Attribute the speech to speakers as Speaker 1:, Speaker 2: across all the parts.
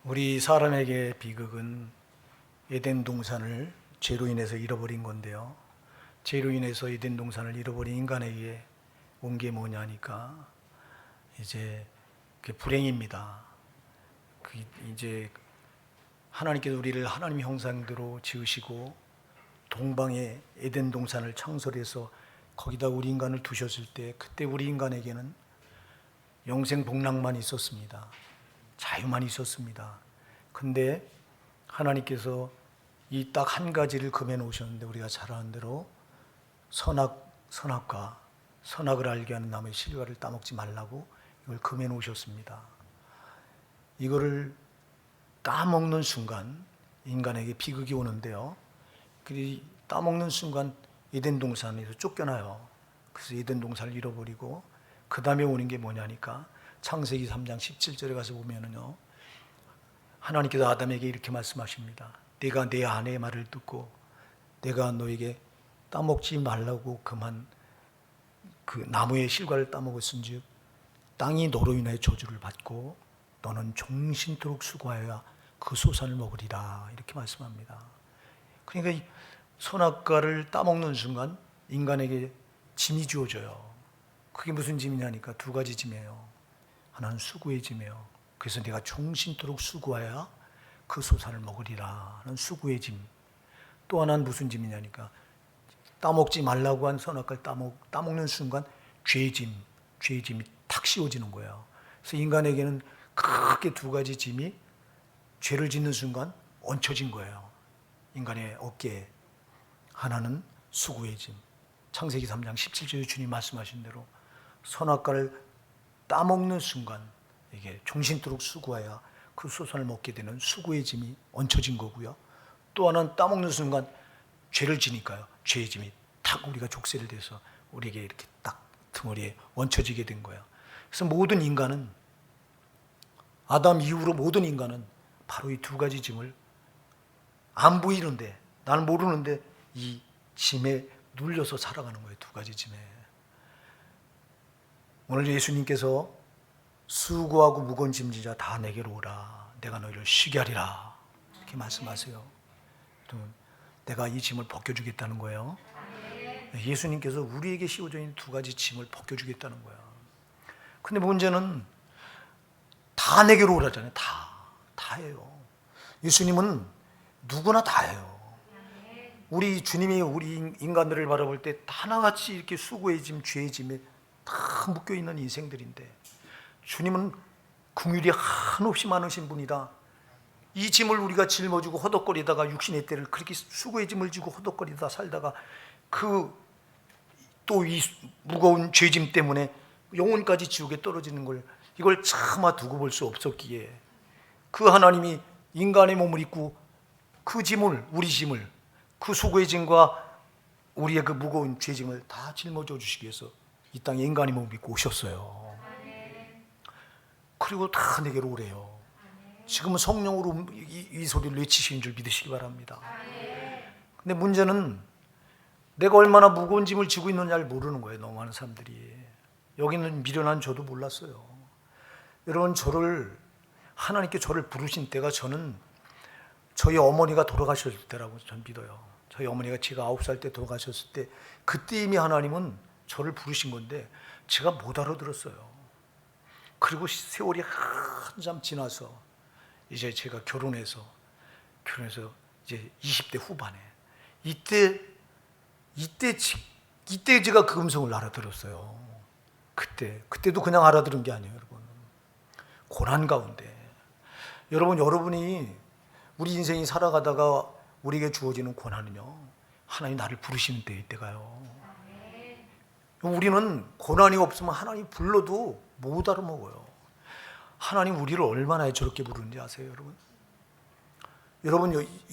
Speaker 1: 우리 사람에게 비극은 에덴 동산을 죄로 인해서 잃어버린 건데요. 죄로 인해서 에덴 동산을 잃어버린 인간에게 온 게 뭐냐니까 이제 그게 불행입니다. 이제 하나님께서 우리를 하나님의 형상대로 지으시고 동방의 에덴 동산을 창설해서 거기다 우리 인간을 두셨을 때, 그때 우리 인간에게는 영생 복락만 있었습니다. 자유만 있었습니다. 근데 하나님께서 이 딱 한 가지를 금해 놓으셨는데, 우리가 잘 아는 대로 선악과 선악을 알게 하는 나무의 실과를 따먹지 말라고 이걸 금해 놓으셨습니다. 이거를 따먹는 순간 인간에게 비극이 오는데요. 그 따먹는 순간 에덴 동산에서 쫓겨나요. 그래서 에덴 동산을 잃어버리고 그 다음에 오는 게 뭐냐니까 창세기 3장 17절에 가서 보면은요, 하나님께서 아담에게 이렇게 말씀하십니다. 내가 내 아내의 말을 듣고 내가 너에게 따먹지 말라고 그만 그 나무의 실과를 따먹었은즉 땅이 너로 인하여 저주를 받고 너는 종신토록 수고하여야 그 소산을 먹으리라, 이렇게 말씀합니다. 그러니까 이 선악과를 따먹는 순간 인간에게 짐이 주어져요. 그게 무슨 짐이냐니까 두 가지 짐이에요. 하나는 수고의 짐이에요. 그래서 내가 종신토록 수고하여야 그 소산을 먹으리라 하는 수고의 짐. 또 하나는 무슨 짐이냐니까 따먹지 말라고 한 선악과를 따먹는 순간 죄의 짐이 탁 씌워지는 거예요. 그래서 인간에게는 크게 두 가지 짐이 죄를 짓는 순간 얹혀진 거예요. 인간의 어깨에. 하나는 수고의 짐. 창세기 3장 17절에 주님 말씀하신 대로 선악과를 따먹는 순간 이게 종신토록 수고해야 그 소산을 먹게 되는 수고의 짐이 얹혀진 거고요. 또 하나는 따먹는 순간 죄를 지니까요, 죄의 짐이 탁 우리가 족쇄를 대서 우리에게 이렇게 딱 등허리에 얹혀지게 된 거예요. 그래서 모든 인간은, 아담 이후로 모든 인간은 바로 이 두 가지 짐을 안 보이는데, 나는 모르는데 이 짐에 눌려서 살아가는 거예요. 두 가지 짐에. 오늘 예수님께서 수고하고 무거운 짐지자 다 내게로 오라, 내가 너희를 쉬게 하리라, 이렇게 말씀하세요. 내가 이 짐을 벗겨주겠다는 거예요. 예수님께서 우리에게 씌워져 있는 두 가지 짐을 벗겨주겠다는 거예요. 근데 문제는 다 내게로 오라잖아요. 다예요. 예수님은 누구나 다예요. 우리 주님이 우리 인간들을 바라볼 때 하나같이 이렇게 수고의 짐, 죄의 짐에 다 묶여있는 인생들인데, 주님은 긍휼이 한없이 많으신 분이다. 이 짐을 우리가 짊어지고 허덕거리다가 육신의 때를 그렇게 수고의 짐을 지고 허덕거리다 살다가 또 이 무거운 죄짐 때문에 영혼까지 지옥에 떨어지는 걸, 이걸 차마 두고 볼 수 없었기에 그 하나님이 인간의 몸을 입고 그 짐을, 우리 짐을, 그 수고의 짐과 우리의 그 무거운 죄짐을 다 짊어져 주시기 위해서 이 땅에 인간의 몸을 입고 오셨어요. 그리고 다 내게로 오래요. 지금은 성령으로 이 소리를 외치시는 줄 믿으시기 바랍니다. 근데 문제는 내가 얼마나 무거운 짐을 지고 있느냐를 모르는 거예요. 너무 많은 사람들이. 여기는 미련한 저도 몰랐어요. 여러분, 하나님께 저를 부르신 때가, 저는 저희 어머니가 돌아가셨을 때라고 저는 믿어요. 저희 어머니가 제가 9살 때 돌아가셨을 때, 그때 이미 하나님은 저를 부르신 건데 제가 못 알아들었어요. 그리고 세월이 한참 지나서 이제 제가 결혼해서 이제 20대 후반에 이때 제가 그 음성을 알아들었어요. 그때도 그냥 알아들은 게 아니에요, 여러분. 고난 가운데 여러분이 우리 인생이 살아가다가 우리에게 주어지는 고난은요, 하나님 나를 부르시는 때가요. 우리는 고난이 없으면 하나님 불러도 못 알아먹어요. 하나님 우리를 얼마나 저렇게 부르는지 아세요, 여러분?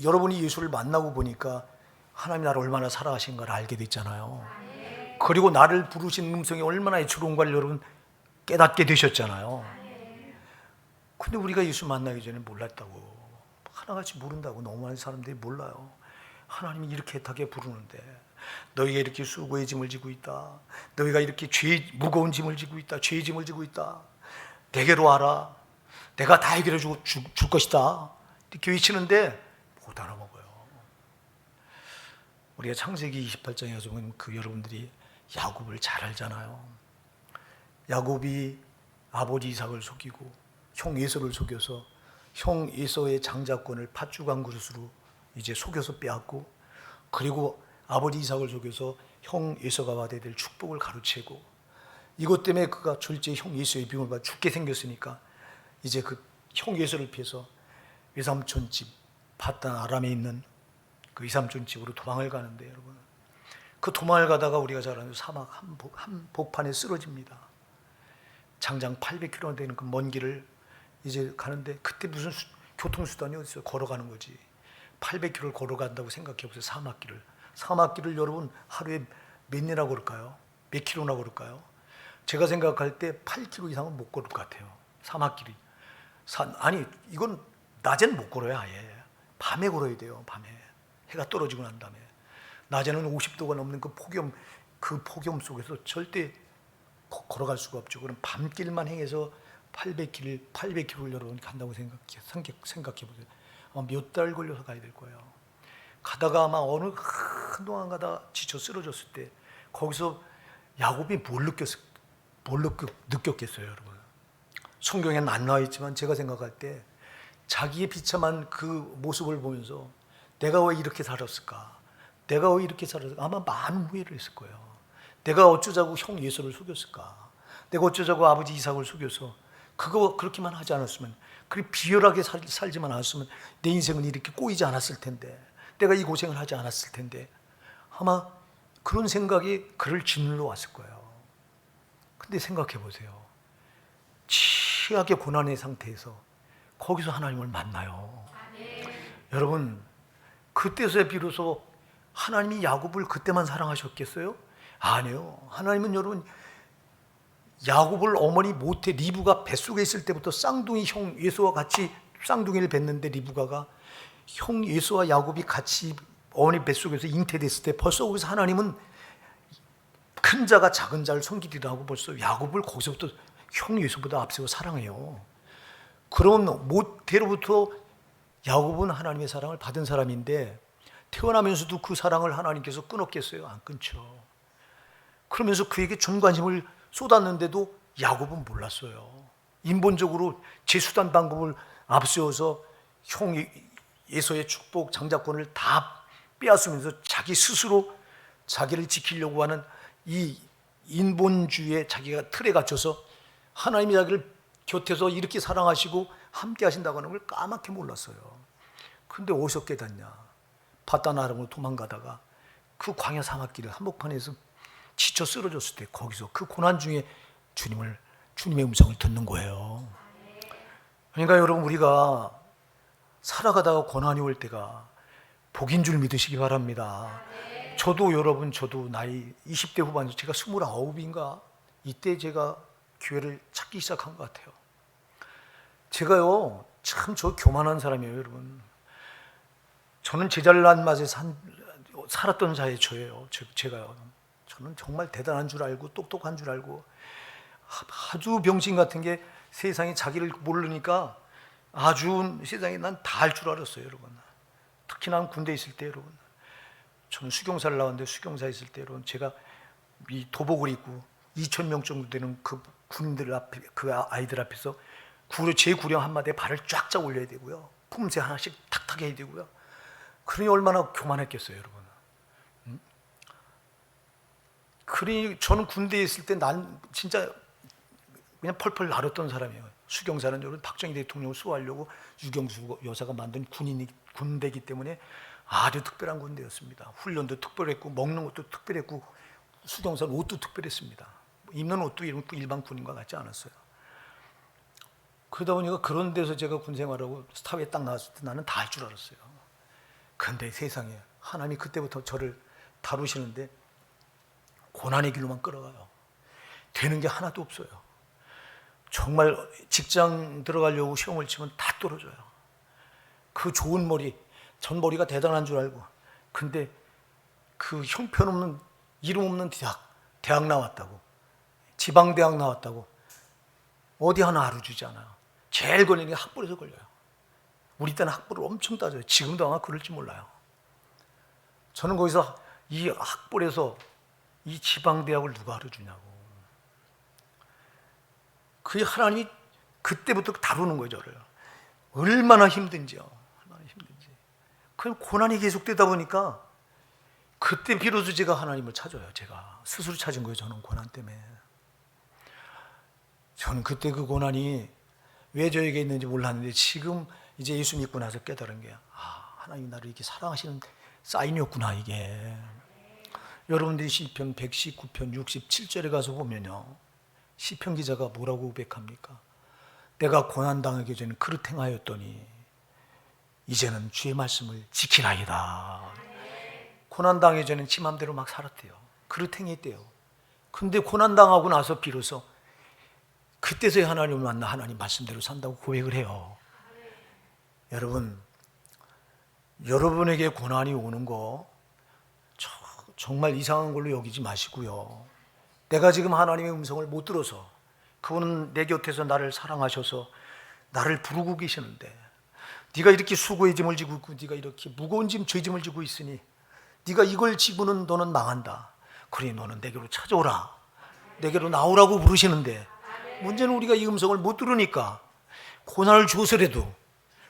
Speaker 1: 여러분이 예수를 만나고 보니까 하나님 나를 얼마나 사랑하신가를 알게 됐잖아요. 그리고 나를 부르신 음성이 얼마나 애처로운가를 여러분 깨닫게 되셨잖아요. 근데 우리가 예수 만나기 전에 몰랐다고, 하나같이 모른다고 너무 많은 사람들이 몰라요. 하나님이 이렇게 애타게 부르는데, 너희가 이렇게 수고의 짐을 지고 있다, 너희가 이렇게 무거운 짐을 지고 있다, 죄의 짐을 지고 있다, 내게로 와라, 내가 다 해결해 줄 것이다 이렇게 외치는데 못 알아먹어요. 우리가 창세기 28장에 가서 보면 여러분들이 야곱을 잘 알잖아요. 야곱이 아버지 이삭을 속이고 형 에서를 속여서 형 에서의 장자권을 팥죽 한 그릇으로 이제 속여서 빼앗고, 그리고 아버지 이삭을 속여서 형 에서가 받아야 될 축복을 가로채고, 이것 때문에 그가 졸제 형 에서의 비용을 받아 죽게 생겼으니까 이제 그 형 에서를 피해서 외삼촌 집 파단 아람에 있는 그 외삼촌 집으로 도망을 가는데, 여러분 그 도망을 가다가 우리가 잘 아는 사막 한 복판에 쓰러집니다. 장장 800km 되는 그 먼 길을 이제 가는데, 그때 무슨 교통수단이 어디 있어요? 걸어가는 거지. 800km를 걸어간다고 생각해 보세요. 사막길을 여러분 하루에 몇 년이나 걸을까요? 몇 킬로나 걸을까요? 제가 생각할 때 8km 이상은 못 걸을 것 같아요. 사막길이. 아니 이건 낮에는 못 걸어요. 아예 밤에 걸어야 돼요. 밤에 해가 떨어지고 난 다음에. 낮에는 50도가 넘는 그 폭염 속에서 절대 걸어갈 수가 없죠. 그럼 밤길만 행해서 800km를 여러분 간다고 생각해 보세요. 아마 몇 달 걸려서 가야 될 거예요. 가다가 아마 어느 한동안 가다가 지쳐 쓰러졌을 때 거기서 야곱이 뭘 느꼈겠어요, 여러분? 성경에는 안 나와 있지만 제가 생각할 때 자기의 비참한 그 모습을 보면서 내가 왜 이렇게 살았을까? 내가 왜 이렇게 살았을까? 아마 많은 후회를 했을 거예요. 내가 어쩌자고 형 예수를 속였을까? 내가 어쩌자고 아버지 이삭을 속여서 그거 그렇게만 하지 않았으면, 그렇게 비열하게 살지만 않았으면 내 인생은 이렇게 꼬이지 않았을 텐데, 내가 이 고생을 하지 않았을 텐데, 아마 그런 생각이 그를 짓눌러 왔을 거예요. 근데 생각해 보세요. 취하게 고난의 상태에서 거기서 하나님을 만나요. 여러분 그때서야 비로소 하나님이 야곱을 그때만 사랑하셨겠어요? 아니요. 하나님은 여러분 야곱을 어머니 모태 리브가 뱃속에 있을 때부터 쌍둥이 형 예수와 같이 쌍둥이를 뵀는데, 리브가가 형 예수와 야곱이 같이 어머니 뱃속에서 잉태됐을 때 벌써 거기서 하나님은 큰 자가 작은 자를 섬기리라고 벌써 야곱을 거기서부터 형 예수보다 앞세워 사랑해요. 그런 모태로부터 야곱은 하나님의 사랑을 받은 사람인데, 태어나면서도 그 사랑을 하나님께서 끊었겠어요? 안 끊죠. 그러면서 그에게 전 관심을 쏟았는데도 야곱은 몰랐어요. 인본적으로 제수단 방법을 앞세워서 형 에서의 축복 장자권을 다 빼앗으면서 자기 스스로 자기를 지키려고 하는 이 인본주의에 자기가 틀에 갇혀서 하나님이 자기를 곁에서 이렇게 사랑하시고 함께 하신다고 하는 걸 까맣게 몰랐어요. 그런데 어디서 깨닫냐? 바단 아람으로 도망가다가 그 광야 사막길을 한복판에서 지쳐 쓰러졌을 때 거기서 그 고난 중에 주님의 음성을 듣는 거예요. 그러니까 여러분 우리가 살아가다가 고난이 올 때가 복인 줄 믿으시기 바랍니다. 저도 나이 20대 후반에 제가 29인가 이때 제가 교회를 찾기 시작한 것 같아요. 제가요 참 저 교만한 사람이에요, 여러분. 저는 제잘난 맛에 살았던 자의 저예요. 제가요. 저는 정말 대단한 줄 알고 똑똑한 줄 알고 아주 병신 같은 게 세상에 자기를 모르니까 아주 세상에 난 다 할 줄 알았어요, 여러분. 특히 난 군대에 있을 때, 여러분. 저는 수경사를 나왔는데 수경사에 있을 때, 여러분, 제가 이 도복을 입고 2,000명 정도 되는 그 군인들 앞에, 그 아이들 앞에서 제 구령 한마디에 발을 쫙쫙 올려야 되고요. 품새 하나씩 탁탁 해야 되고요. 그러니 얼마나 교만했겠어요, 여러분. 그러니 저는 군대에 있을 때 난 진짜 그냥 펄펄 날았던 사람이에요. 수경사는 여러분 박정희 대통령을 수호하려고 유경수 여사가 만든 군대이기 때문에 아주 특별한 군대였습니다. 훈련도 특별했고 먹는 것도 특별했고 수경사는 옷도 특별했습니다. 입는 옷도 일반 군인과 같지 않았어요. 그러다 보니까 그런 데서 제가 군 생활하고 스타에 딱 나왔을 때 나는 다 할 줄 알았어요. 그런데 세상에 하나님이 그때부터 저를 다루시는데 고난의 길로만 끌어가요. 되는 게 하나도 없어요. 정말 직장 들어가려고 시험을 치면 다 떨어져요. 그 좋은 머리, 전 머리가 대단한 줄 알고, 근데 그 형편없는 이름 없는 대학 나왔다고, 지방대학 나왔다고 어디 하나 알아주지 않아요. 제일 걸리는 게 학벌에서 걸려요. 우리 때는 학벌을 엄청 따져요. 지금도 아마 그럴지 몰라요. 저는 거기서 이 학벌에서 이 지방대학을 누가 가르쳐주냐고. 그 하나님이 그때부터 다루는 거예요, 저를. 얼마나 힘든지요. 얼마나 힘든지. 그 고난이 계속되다 보니까 그때 비로소 제가 하나님을 찾아요. 제가 스스로 찾은 거예요. 저는 고난 때문에. 저는 그때 그 고난이 왜 저에게 있는지 몰랐는데 지금 이제 예수 믿고 나서 깨달은 게 하나님이 나를 이렇게 사랑하시는 사인이었구나 이게. 여러분들이 시편 119편 67절에 가서 보면요, 시편 기자가 뭐라고 고백합니까? 내가 고난당하기 전에 그릇 행하였더니 이제는 주의 말씀을 지키나이다. 고난당하기 전에는 지 맘대로 막 살았대요. 그릇 행했대요. 근데 고난당하고 나서 비로소 그때서야 하나님을 만나 하나님 말씀대로 산다고 고백을 해요. 여러분, 여러분에게 고난이 오는 거 정말 이상한 걸로 여기지 마시고요. 내가 지금 하나님의 음성을 못 들어서, 그분은 내 곁에서 나를 사랑하셔서 나를 부르고 계시는데, 네가 이렇게 수고의 짐을 지고 있고 네가 이렇게 무거운 짐, 죄짐을 지고 있으니 네가 이걸 지고는 너는 망한다. 그러니 너는 내게로 찾아오라. 내게로 나오라고 부르시는데, 문제는 우리가 이 음성을 못 들으니까 고난을 주어서라도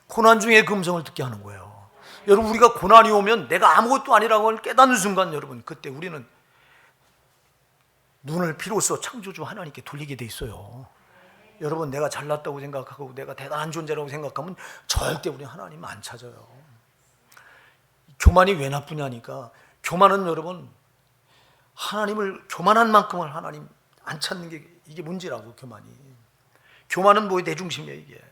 Speaker 1: 고난 중에 그 음성을 듣게 하는 거예요. 여러분, 우리가 고난이 오면 내가 아무것도 아니라고 깨닫는 순간, 여러분, 그때 우리는 눈을 비로소 창조주 하나님께 돌리게 돼 있어요. 여러분, 내가 잘났다고 생각하고 내가 대단한 존재라고 생각하면 절대 우리 하나님 안 찾아요. 교만이 왜 나쁘냐니까, 교만은 여러분, 하나님을 교만한 만큼을 하나님 안 찾는 게 이게 문제라고. 교만은 뭐에 내 중심이야 이게.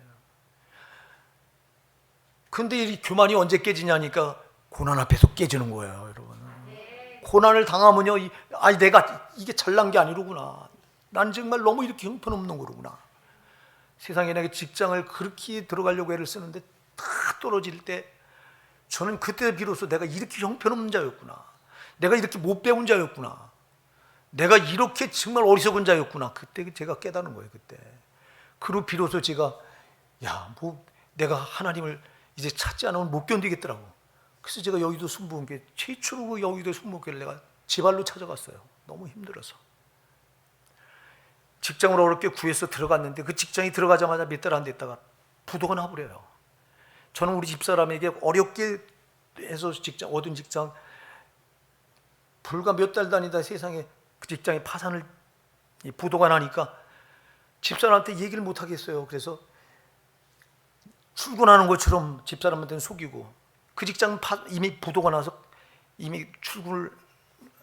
Speaker 1: 근데 이 교만이 언제 깨지냐니까 고난 앞에서 깨지는 거예요, 여러분. 고난을 당하면요, 내가 이게 잘난 게 아니로구나. 난 정말 너무 이렇게 형편없는 거로구나. 세상에 내가 직장을 그렇게 들어가려고 애를 쓰는데 다 떨어질 때, 저는 그때 비로소 내가 이렇게 형편없는 자였구나. 내가 이렇게 못 배운 자였구나. 내가 이렇게 정말 어리석은 자였구나. 그때 제가 깨닫는 거예요, 그때. 그리고 비로소 제가, 내가 하나님을 이제 찾지 않으면 못 견디겠더라고. 그래서 제가 여의도 순복음교회, 최초로 여의도 순복음교회를 내가 제 발로 찾아갔어요. 너무 힘들어서. 직장을 어렵게 구해서 들어갔는데 그 직장이 들어가자마자 몇 달 안 됐다가 부도가 나버려요. 저는 우리 집사람에게 어렵게 해서 얻은 직장, 불과 몇 달 다니다 세상에 그 직장이 부도가 나니까 집사람한테 얘기를 못 하겠어요. 그래서 출근하는 것처럼 집사람한테는 속이고, 그 직장은 이미 부도가 나서 이미 출근을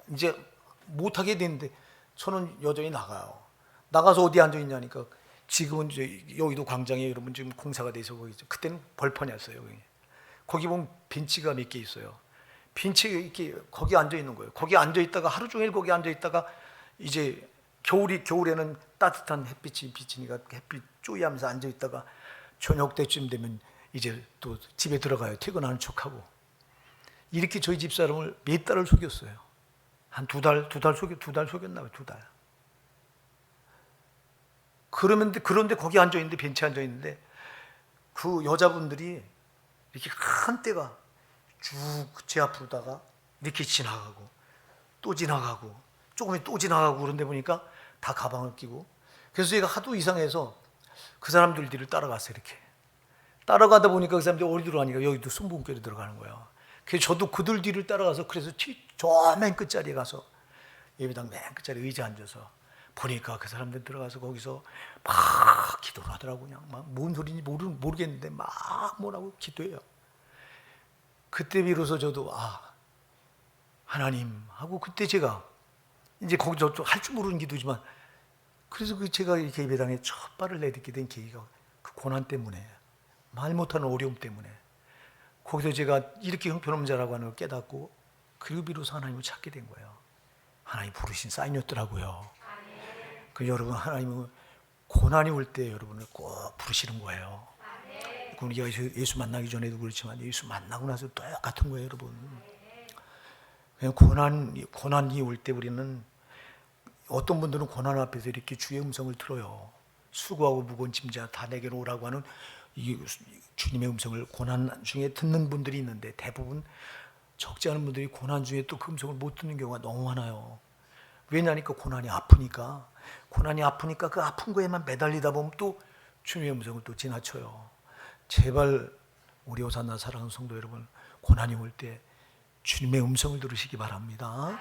Speaker 1: 이제 못 하게 됐는데 저는 여전히 나가요. 나가서 어디 앉아 있냐니까, 지금은 이제 여의도 광장에 여러분 지금 공사가 돼서 거기, 그때는 벌판이었어요. 거기 보면 벤치가 몇 개 있어요. 벤치에 이렇게 거기 앉아 있는 거예요. 거기 앉아 있다가 하루 종일 거기 앉아 있다가 이제 겨울에는 따뜻한 햇빛이 비치니까 햇빛 쪼이하면서 앉아 있다가 저녁 때쯤 되면 이제 또 집에 들어가요. 퇴근하는 척하고. 이렇게 저희 집사람을 몇 달을 속였어요. 한 두 달 속였나 봐요. 2달. 그런데 거기 앉아 있는데, 벤치에 앉아 있는데 그 여자분들이 이렇게 한때가 쭉 제 앞으로다가 이렇게 지나가고 또 지나가고 조금이 또 지나가고, 그런데 보니까 다 가방을 끼고. 그래서 제가 하도 이상해서 그 사람들 뒤를 따라갔어요. 이렇게 따라가다 보니까 그 사람들이 어디 들어가니까 여기도 순복음교회로 들어가는 거예요. 그래서 저도 그들 뒤를 따라가서, 그래서 저 맨 끝자리에 가서 예배당 맨 끝자리 의자에 앉아서 보니까 그 사람들 들어가서 거기서 막 기도를 하더라고요. 그냥 막 뭔 소리인지 모르겠는데 막 뭐라고 기도해요. 그때 비로소 저도 하나님 하고, 그때 제가 이제 거기서 할 줄 모르는 기도지만, 그래서 제가 이렇게 예배당에 첫 발을 내딛게 된 계기가 그 고난 때문에, 말 못하는 어려움 때문에, 거기서 제가 이렇게 형편없는 자라고 하는 걸 깨닫고, 그리고 비로소 하나님을 찾게 된 거예요. 하나님 부르신 사인이었더라고요. 그 여러분, 하나님은 고난이 올 때 여러분을 꼭 부르시는 거예요. 우리가 예수 만나기 전에도 그렇지만 예수 만나고 나서 똑같은 거예요, 여러분. 그냥 고난이 올 때 우리는, 어떤 분들은 고난 앞에서 이렇게 주의 음성을 들어요. 수고하고 무거운 짐자 다 내게로 오라고 하는 이 주님의 음성을 고난 중에 듣는 분들이 있는데, 대부분 적지 않은 분들이 고난 중에 또 그 음성을 못 듣는 경우가 너무 많아요. 왜냐니까 고난이 아프니까 그 아픈 거에만 매달리다 보면 또 주님의 음성을 또 지나쳐요. 제발 우리 오산나 사랑하는 성도 여러분, 고난이 올 때 주님의 음성을 들으시기 바랍니다.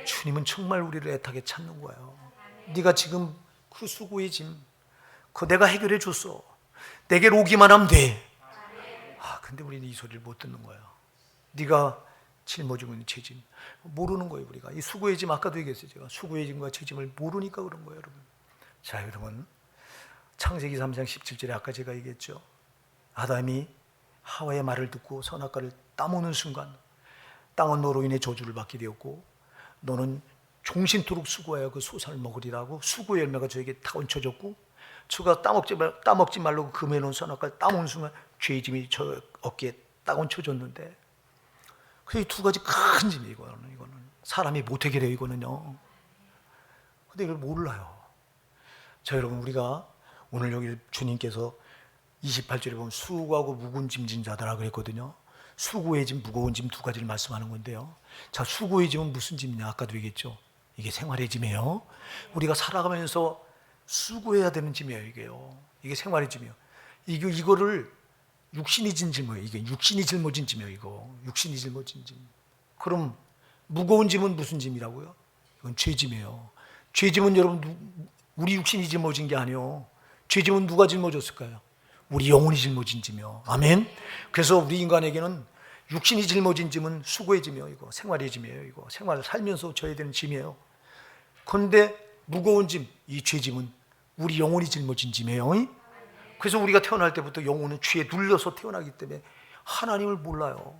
Speaker 1: 주님은 정말 우리를 애타게 찾는 거예요. 네가 지금 그 수고의 짐, 그거 내가 해결해 줬어. 내게로 오기만 하면 돼. 근데 우리는 이 소리를 못 듣는 거예요. 네가 짊어지고 있는 죄짐 모르는 거예요. 우리가 이 수고의 짐, 아까도 얘기했어요. 제가 수고의 짐과 죄짐을 모르니까 그런 거예요, 여러분. 자, 여러분, 창세기 3장 17절에 아까 제가 얘기했죠. 아담이 하와의 말을 듣고 선악과를 따먹는 순간 땅은 너로 인해 저주를 받게 되었고 너는 종신토록 수고하여 그 소산을 먹으리라고 수고의 열매가 저에게 다 얹혀졌고 저가 따먹지 말라고 금해놓은 선악과를 따먹는 순간 죄의 짐이 저 어깨에 딱 얹혀졌는데, 그 두 가지 큰 짐이 이거는 사람이 못 해결해요. 이거는요. 근데 이걸 몰라요. 자, 여러분, 우리가 오늘 여기 주님께서 28절에 보면 수고하고 무거운 짐진 자들아 그랬거든요. 수고의 짐, 무거운 짐 두 가지를 말씀하는 건데요. 자, 수고의 짐은 무슨 짐이냐? 아까도 얘기했죠. 이게 생활의 짐이에요. 우리가 살아가면서 수고해야 되는 짐이에요. 이게 생활의 짐이에요. 이거를 육신이 진 짐이에요. 이게 육신이 짊어진 짐이에요. 이거 육신이 짊어진 짐. 그럼 무거운 짐은 무슨 짐이라고요? 이건 죄짐이에요. 죄짐은 여러분 우리 육신이 짊어진 게 아니에요. 죄짐은 누가 짊어졌을까요? 우리 영혼이 짊어진 짐이요. 아멘. 그래서 우리 인간에게는 육신이 짊어진 짐은 수고의 짐이에요. 이거 생활의 짐이에요. 이거 생활을 살면서 져야 되는 짐이에요. 그런데 무거운 짐, 이 죄짐은 우리 영혼이 짊어진 짐이에요. 그래서 우리가 태어날 때부터 영혼은 죄에 눌려서 태어나기 때문에 하나님을 몰라요.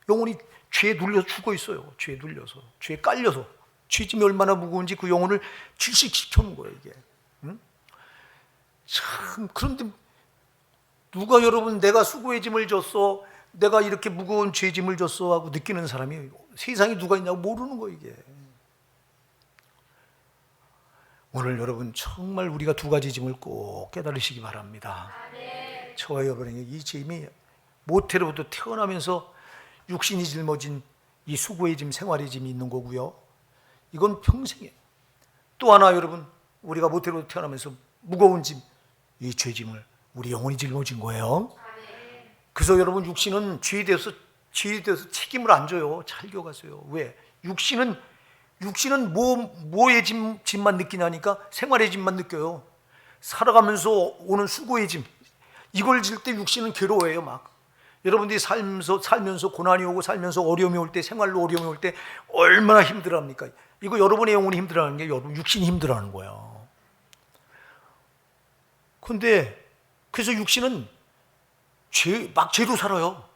Speaker 1: 영혼이 죄에 눌려서 죽어 있어요. 죄에 눌려서, 죄에 깔려서. 죄짐이 얼마나 무거운지 그 영혼을 질식시켜놓은 거예요, 이게. 응? 참, 그런데 누가 여러분 내가 수고의 짐을 졌어, 내가 이렇게 무거운 죄짐을 졌어 하고 느끼는 사람이 세상에 누가 있냐고 모르는 거예요, 이게. 오늘 여러분 정말 우리가 두 가지 짐을 꼭 깨달으시기 바랍니다. 저와 여러분에게 이 짐이 모태로부터 태어나면서 육신이 짊어진 이 수고의 짐, 생활의 짐이 있는 거고요. 이건 평생에. 또 하나 여러분, 우리가 모태로부터 태어나면서 무거운 짐, 이 죄짐을 우리 영혼이 짊어진 거예요. 그래서 여러분 육신은 죄에 대해서 책임을 안 져요. 잘 기억하세요. 왜? 육신은 뭐의 짐만 느끼냐니까 생활의 짐만 느껴요. 살아가면서 오는 수고의 짐, 이걸 질 때 육신은 괴로워해요. 막 여러분들이 살면서 고난이 오고 살면서 어려움이 올 때, 생활로 어려움이 올 때 얼마나 힘들어합니까? 이거 여러분의 영혼이 힘들어하는 게 여러분 육신이 힘들어하는 거예요. 근데 그래서 육신은 죄로 살아요.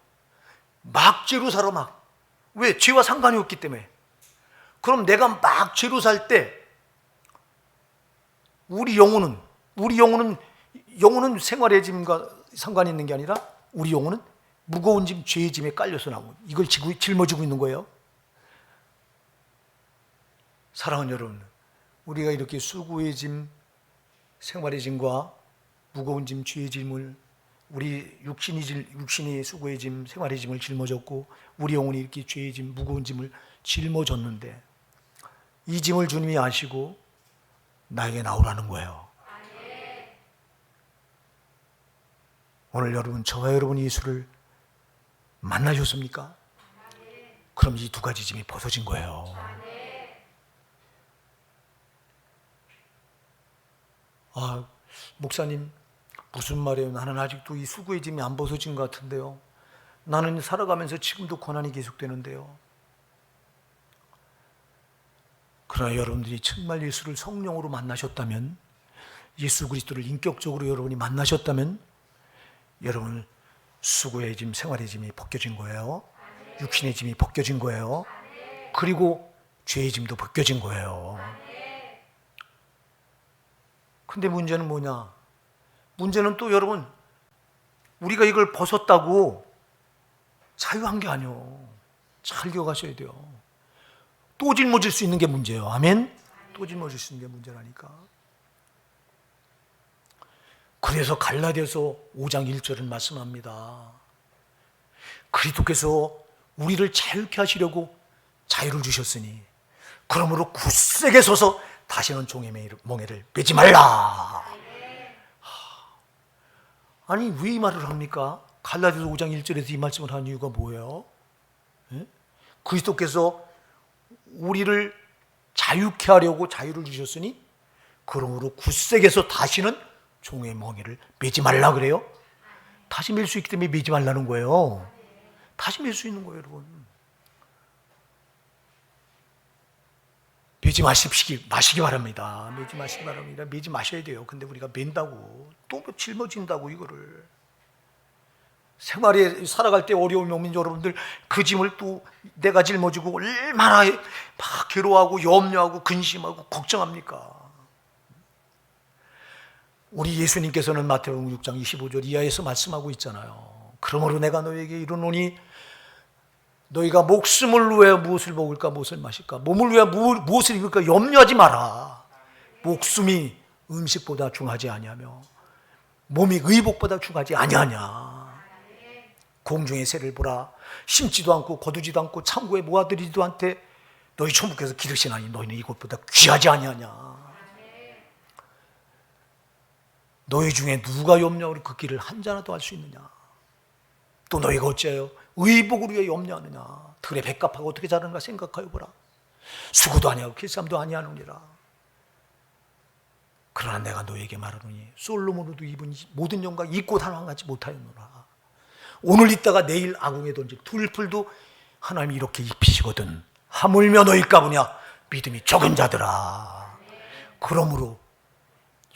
Speaker 1: 막 죄로 살아. 막 왜? 죄와 상관이 없기 때문에. 그럼 내가 막 죄로 살 때 우리 영혼은 생활의 짐과 상관이 있는 게 아니라 우리 영혼은 무거운 짐, 죄의 짐에 깔려서 나오고 이걸 짊어지고 있는 거예요. 사랑하는 여러분, 우리가 이렇게 수고의 짐, 생활의 짐과 무거운 짐, 죄의 짐을 우리 육신이 수고의 짐, 생활의 짐을 짊어졌고 우리 영혼이 이렇게 죄의 짐, 무거운 짐을 짊어졌는데 이 짐을 주님이 아시고 나에게 나오라는 거예요. 오늘 여러분, 저와 여러분이 예수를 만나셨습니까? 그럼 이 두 가지 짐이 벗어진 거예요. 아, 목사님 무슨 말이에요? 나는 아직도 이 수고의 짐이 안 벗어진 것 같은데요. 나는 살아가면서 지금도 고난이 계속되는데요. 그러나 여러분들이 정말 예수를 성령으로 만나셨다면, 예수 그리스도를 인격적으로 여러분이 만나셨다면 여러분 수고의 짐, 생활의 짐이 벗겨진 거예요. 육신의 짐이 벗겨진 거예요. 그리고 죄의 짐도 벗겨진 거예요. 근데 문제는 뭐냐? 문제는 또 여러분, 우리가 이걸 벗었다고 자유한 게 아니에요. 잘 기억하셔야 돼요. 또 짊어질 수 있는 게 문제예요. 아멘? 또 짊어질 수 있는 게 문제라니까. 그래서 갈라디아서 5장 1절은 말씀합니다. 그리스도께서 우리를 자유케 하시려고 자유를 주셨으니 그러므로 굳세게 서서 다시는 종의 멍에를 매지 말라. 아니 왜 이 말을 합니까? 갈라디아서 5장 1절에서 이 말씀을 하는 이유가 뭐예요? 예? 그리스도께서 우리를 자유케 하려고 자유를 주셨으니 그러므로 굳세게 서 다시는 종의 멍에를 매지 말라 그래요? 다시 맬 수 있기 때문에 매지 말라는 거예요. 다시 맬 수 있는 거예요, 여러분. 매지 마시기 바랍니다. 매지 마시기 바랍니다. 매지 마셔야 돼요. 근데 우리가 맨다고 또 짊어진다고 이거를. 생활에 살아갈 때 어려움이 오면 여러분들 그 짐을 또 내가 짊어지고 얼마나 막 괴로워하고 염려하고 근심하고 걱정합니까? 우리 예수님께서는 마태복음 6장 25절 이하에서 말씀하고 있잖아요. 그러므로 내가 너에게 이르노니 너희가 목숨을 위하여 무엇을 먹을까 무엇을 마실까 몸을 위하여 무엇을 입을까 염려하지 마라. 목숨이 음식보다 중하지 아니하며 몸이 의복보다 중하지 아니하냐. 공중의 새를 보라. 심지도 않고 거두지도 않고 창고에 모아들이지도 않되 너희 천부께서 기르시나니 너희는 이것보다 귀하지 아니하냐. 너희 중에 누가 염려하고 그 길을 한자라도 할 수 있느냐. 또 너희가 어찌하여 의복을 위해 염려하느냐. 들의 백합하고 어떻게 자라는가 생각하여 보라. 수고도 아니하고 길쌈도 아니하느니라. 그러나 내가 너희에게 말하노니 솔로몬으로도 입은 모든 영광 이 꽃 하나 같이 못하였노라. 오늘 있다가 내일 아궁에 던질 들풀도 하나님이 이렇게 입히시거든. 하물며 너희일까 보냐. 믿음이 적은 자들아. 그러므로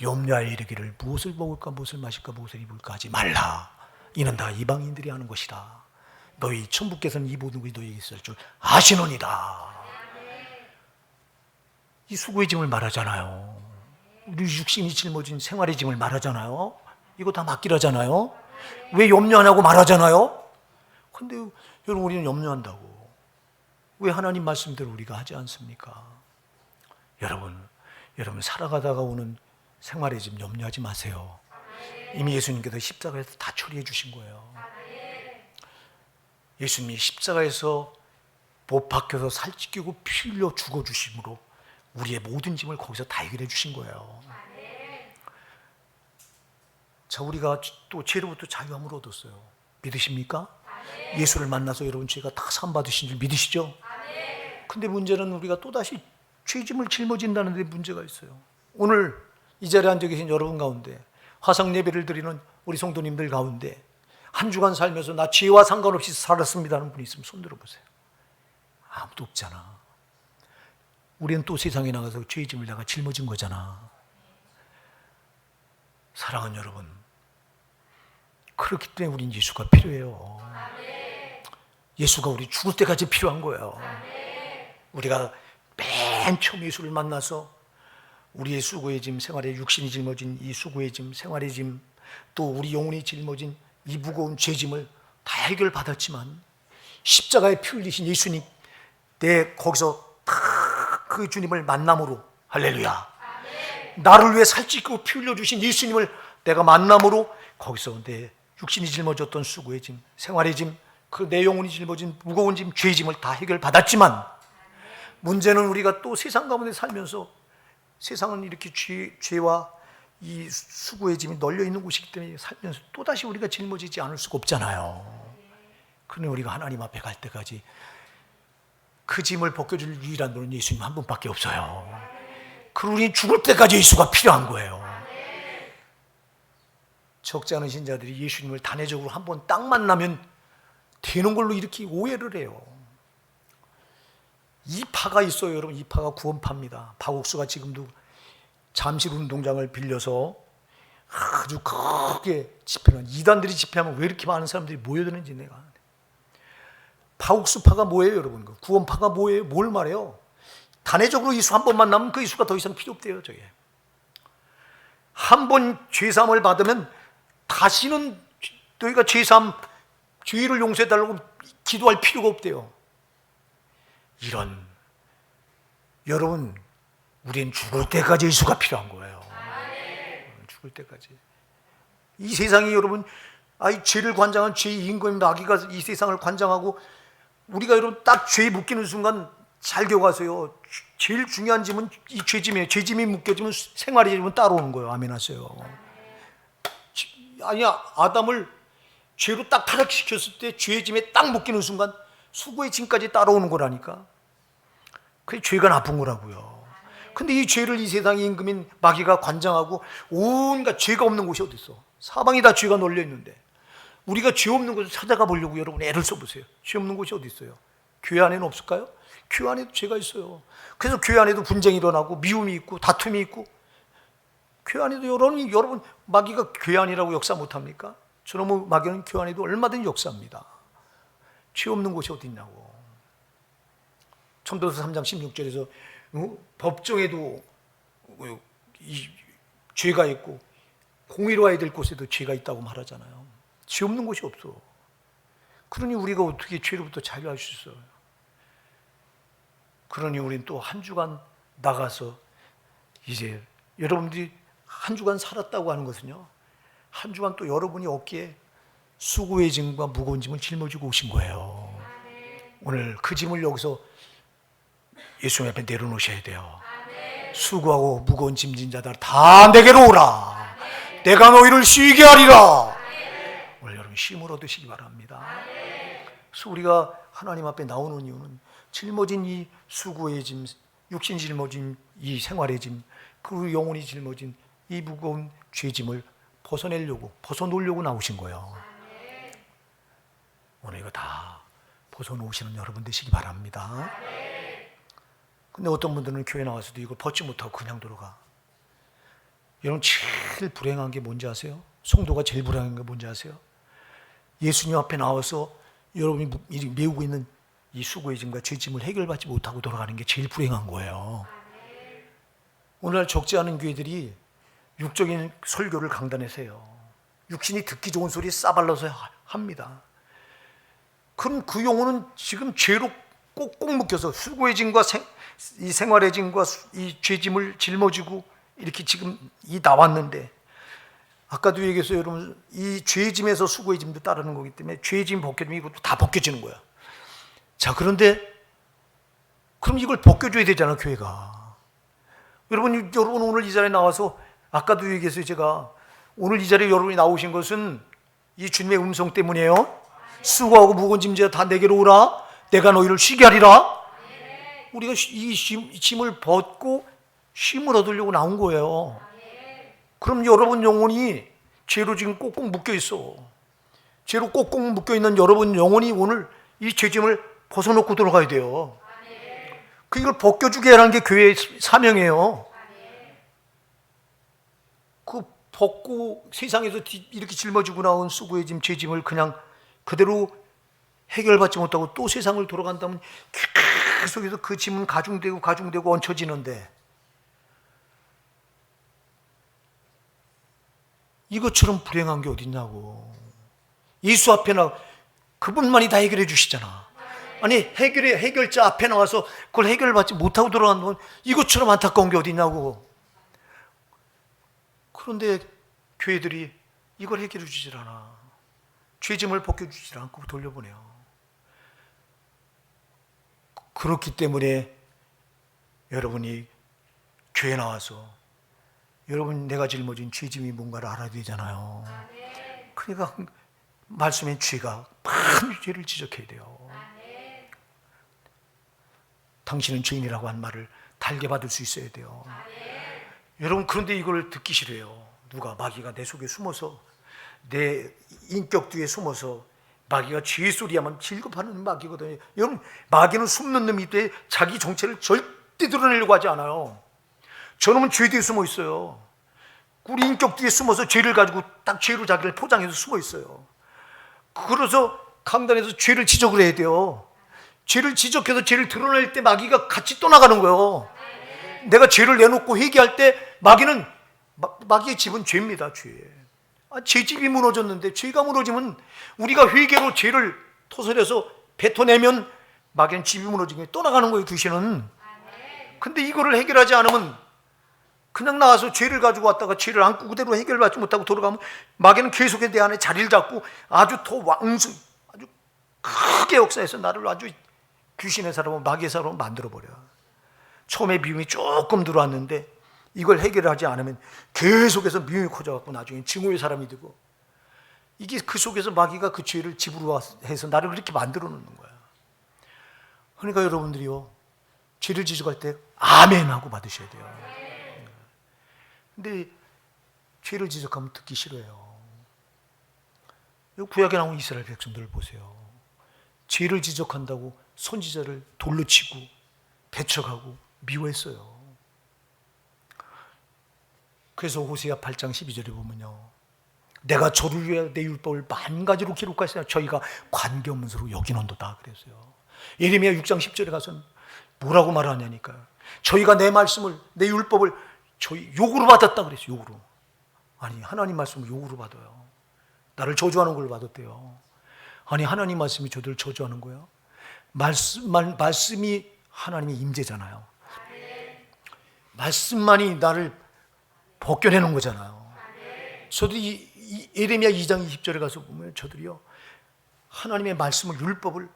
Speaker 1: 염려하여 이르기를 무엇을 먹을까 무엇을 마실까 무엇을 입을까 하지 말라. 이는 다 이방인들이 하는 것이다. 너희 천부께서는 이 모든 것이 너희에게 있을 줄 아시노니다. 이 수고의 짐을 말하잖아요. 우리 육신이 짊어진 생활의 짐을 말하잖아요. 이거 다 맡기라잖아요. 왜 염려하냐고 말하잖아요. 근데 여러분 우리는 염려한다고 왜 하나님 말씀대로 우리가 하지 않습니까? 여러분 살아가다가 오는 생활의 짐 염려하지 마세요. 이미 예수님께서 십자가에서 다 처리해 주신 거예요. 예수님이 십자가에서 못 박혀서 살 찢기고 피 흘려 죽어주심으로 우리의 모든 짐을 거기서 다 해결해 주신 거예요. 자, 우리가 또 죄로부터 자유함을 얻었어요. 믿으십니까? 예수를 만나서 여러분 죄가 다 사함받으신 줄 믿으시죠? 근데 문제는 우리가 또다시 죄짐을 짊어진다는 데 문제가 있어요. 오늘 이 자리에 앉아 계신 여러분 가운데 화상 예배를 드리는 우리 성도님들 가운데 한 주간 살면서 나 죄와 상관없이 살았습니다 하는 분이 있으면 손 들어보세요. 아무도 없잖아. 우리는 또 세상에 나가서 죄의 짐을 내가 짊어진 거잖아. 사랑하는 여러분, 그렇기 때문에 우린 예수가 필요해요. 예수가 우리 죽을 때까지 필요한 거예요. 우리가 맨 처음 예수를 만나서 우리의 수고의 짐, 생활의 육신이 짊어진 이 수고의 짐, 생활의 짐, 또 우리 영혼이 짊어진 이 무거운 죄짐을 다 해결받았지만 십자가에 피 흘리신 예수님, 내 거기서 그 주님을 만남으로, 할렐루야, 나를 위해 살찌고 피 흘려주신 예수님을 내가 만남으로 거기서 내 육신이 짊어졌던 수고의 짐, 생활의 짐, 그 내 영혼이 짊어진 무거운 짐, 죄의 짐을 다 해결받았지만 문제는 우리가 또 세상 가운데 살면서 세상은 이렇게 죄와 이 수고의 짐이 널려 있는 곳이기 때문에 살면서 또다시 우리가 짊어지지 않을 수가 없잖아요. 그런데 우리가 하나님 앞에 갈 때까지 그 짐을 벗겨줄 유일한 분은 예수님 한 분밖에 없어요. 그리고 우리 죽을 때까지 예수가 필요한 거예요. 적지 않은 신자들이 예수님을 단회적으로 한 번 딱 만나면 되는 걸로 이렇게 오해를 해요. 이 파가 있어요, 여러분. 이 파가 구원파입니다. 박옥수가 지금도 잠실 운동장을 빌려서 아주 크게 집회는, 이단들이 집회하면 왜 이렇게 많은 사람들이 모여드는지 내가. 박옥수파가 뭐예요, 여러분? 구원파가 뭐예요? 뭘 말해요? 단회적으로 예수 한 번 만나면 그 예수가 더 이상 필요 없대요, 저게. 한 번 죄사함을 받으면 다시는 너희가 죄를 용서해달라고 기도할 필요가 없대요. 이런, 여러분, 우린 죽을 때까지 예수가 필요한 거예요. 죽을 때까지. 이 세상이 여러분, 죄를 관장한 죄의 임금인 마귀가 이 세상을 관장하고, 우리가 여러분 딱 죄에 묶이는 순간 잘 기억하세요. 제일 중요한 짐은 이 죄짐이에요. 죄짐이 묶여지면 생활의 짐은 따라오는 거예요. 아멘 하세요. 아니야, 아담을 죄로 딱 타락시켰을 때 죄의 짐에 딱 묶이는 순간 수고의 짐까지 따라오는 거라니까. 그게 죄가 나쁜 거라고요. 근데 이 죄를 이 세상의 임금인 마귀가 관장하고, 온갖 죄가 없는 곳이 어디 있어? 사방이 다 죄가 널려 있는데 우리가 죄 없는 곳을 찾아가 보려고 여러분 애를 써보세요. 죄 없는 곳이 어디 있어요? 교회 안에는 없을까요? 교회 안에도 죄가 있어요. 그래서 교회 안에도 분쟁이 일어나고 미움이 있고 다툼이 있고, 교회 안에도 여러분 마귀가 교회 안이라고 역사 못합니까? 저놈의 마귀는 교회 안에도 얼마든지 역사합니다. 죄 없는 곳이 어디 있냐고. 전도서 3장 16절에서 법정에도 이 죄가 있고 공의로워야 될 곳에도 죄가 있다고 말하잖아요. 죄 없는 곳이 없어. 그러니 우리가 어떻게 죄로부터 자유할 수 있어요? 그러니 우리는 또 한 주간 나가서, 이제 여러분들이 한 주간 살았다고 하는 것은요, 한 주간 또 여러분이 어깨에 수고의 짐과 무거운 짐을 짊어지고 오신 거예요. 오늘 그 짐을 여기서 예수님 앞에 내려놓으셔야 돼요. 수고하고 무거운 짐진 자들 다 내게로 오라. 내가 너희를 쉬게 하리라. 오늘 여러분 쉼을 얻으시기 바랍니다. 그래서 우리가 하나님 앞에 나오는 이유는 짊어진 이 수고의 짐, 육신 짊어진 이 생활의 짐, 그리고 영혼이 짊어진 이 무거운 죄짐을 벗어놓으려고 나오신 거예요. 오늘 이거 다 벗어놓으시는 여러분 되시기 바랍니다. 근데 어떤 분들은 교회 나와서도 이걸 벗지 못하고 그냥 들어가. 여러분 제일 불행한 게 뭔지 아세요? 성도가 제일 불행한 게 뭔지 아세요? 예수님 앞에 나와서 여러분이 메우고 있는 이 수고의 짐과 죄짐을 해결받지 못하고 돌아가는 게 제일 불행한 거예요. 오늘날 적지 않은 교회들이 육적인 설교를 강단에서 해요. 육신이 듣기 좋은 소리 싸발라서 합니다. 그럼 그 영혼은 지금 죄로 꼭꼭 묶여서 수고의 짐과 이 생활의 짐과 이 죄짐을 짊어지고 이렇게 지금 나왔는데, 아까도 얘기했어요. 여러분, 이 죄짐에서 수고의 짐도 따르는 거기 때문에 죄짐 벗겨지면 이것도 다 벗겨지는 거야. 자, 그런데 그럼 이걸 벗겨줘야 되잖아, 교회가. 여러분 오늘 이 자리에 나와서, 아까도 얘기했어요. 제가 오늘 이 자리에 여러분이 나오신 것은 이 주님의 음성 때문이에요. 수고하고 무거운 짐자 다 내게로 오라. 내가 너희를 쉬게 하리라. 우리가 이 짐을 벗고 쉼을 얻으려고 나온 거예요. 그럼 여러분 영혼이 죄로 지금 꼭꼭 묶여 있어. 죄로 꼭꼭 묶여 있는 여러분 영혼이 오늘 이 죄짐을 벗어놓고 들어가야 돼요. 이걸 벗겨주게 하는 게 교회의 사명이에요. 그 벗고 세상에서 이렇게 짊어지고 나온 수고의 짐, 죄짐을 그냥 그대로 해결받지 못하고 또 세상을 돌아간다면 계속해서 그 짐은 가중되고 얹혀지는데, 이것처럼 불행한 게 어딨냐고. 예수 앞에 그분만이 다 해결해 주시잖아. 아니 해결자 앞에 나와서 그걸 해결받지 못하고 돌아간다면 이것처럼 안타까운 게 어딨냐고. 그런데 교회들이 이걸 해결해 주질 않아. 죄짐을 벗겨주질 않고 돌려보내요. 그렇기 때문에 여러분이 교회 나와서 여러분 내가 짊어진 죄짐이 뭔가를 알아야 되잖아요. 그러니까 말씀의 죄가 많은 죄를 지적해야 돼요. 당신은 죄인이라고 한 말을 달게 받을 수 있어야 돼요. 여러분, 그런데 이걸 듣기 싫어요. 마귀가 내 속에 숨어서, 내 인격 뒤에 숨어서, 마귀가 죄 소리야만 질급하는 마귀거든요. 여러분, 마귀는 숨는 놈이 돼 자기 정체를 절대 드러내려고 하지 않아요. 저놈은 죄 뒤에 숨어 있어요. 우리 인격 뒤에 숨어서 죄를 가지고 딱 죄로 자기를 포장해서 숨어 있어요. 그래서 강단에서 죄를 지적을 해야 돼요. 죄를 지적해서 죄를 드러낼 때 마귀가 같이 떠나가는 거예요. 내가 죄를 내놓고 회개할 때 마귀의 집은 죄입니다. 죄 집이 무너졌는데, 죄가 무너지면 우리가 회개로 죄를 토설해서 뱉어내면 마귀는 집이 무너지게 떠나가는 거예요, 귀신은. 근데 이거를 해결하지 않으면 그냥 나와서 죄를 가지고 왔다가 죄를 안고 그대로 해결받지 못하고 돌아가면 마귀는 계속해서 내 안에 자리를 잡고 아주 더 왕성, 아주 크게 역사해서 나를 아주 귀신의 사람으로, 마귀의 사람으로 만들어버려. 처음에 미움이 조금 들어왔는데 이걸 해결하지 않으면 계속해서 미움이 커져갖고 나중에 증오의 사람이 되고, 이게 그 속에서 마귀가 그 죄를 집으로 해서 나를 그렇게 만들어 놓는 거야. 그러니까 여러분들이요, 죄를 지적할 때 아멘 하고 받으셔야 돼요. 근데 죄를 지적하면 듣기 싫어요. 구약에 나온 이스라엘 백성들을 보세요. 죄를 지적한다고 선지자를 돌로 치고 배척하고 미워했어요. 그래서 호세아 8장 12절에 보면요, 내가 저를 위해 내 율법을 만 가지로 기록하시나 저희가 관계없는 소로 여기는도다 그랬어요. 예레미야 6장 10절에 가서는 뭐라고 말하냐니까요. 저희가 내 말씀을, 내 율법을 저희 욕으로 받았다 그랬어요. 욕으로. 아니, 하나님 말씀을 욕으로 받아요. 나를 저주하는 걸 받았대요. 아니, 하나님 말씀이 저들을 저주하는 거예요? 말씀이 하나님의 임재잖아요. 말씀만이 나를 벗겨내는 거잖아요. 저도 이 예레미야 2장 20절에 가서 보면 저들이요, 하나님의 말씀을, 율법을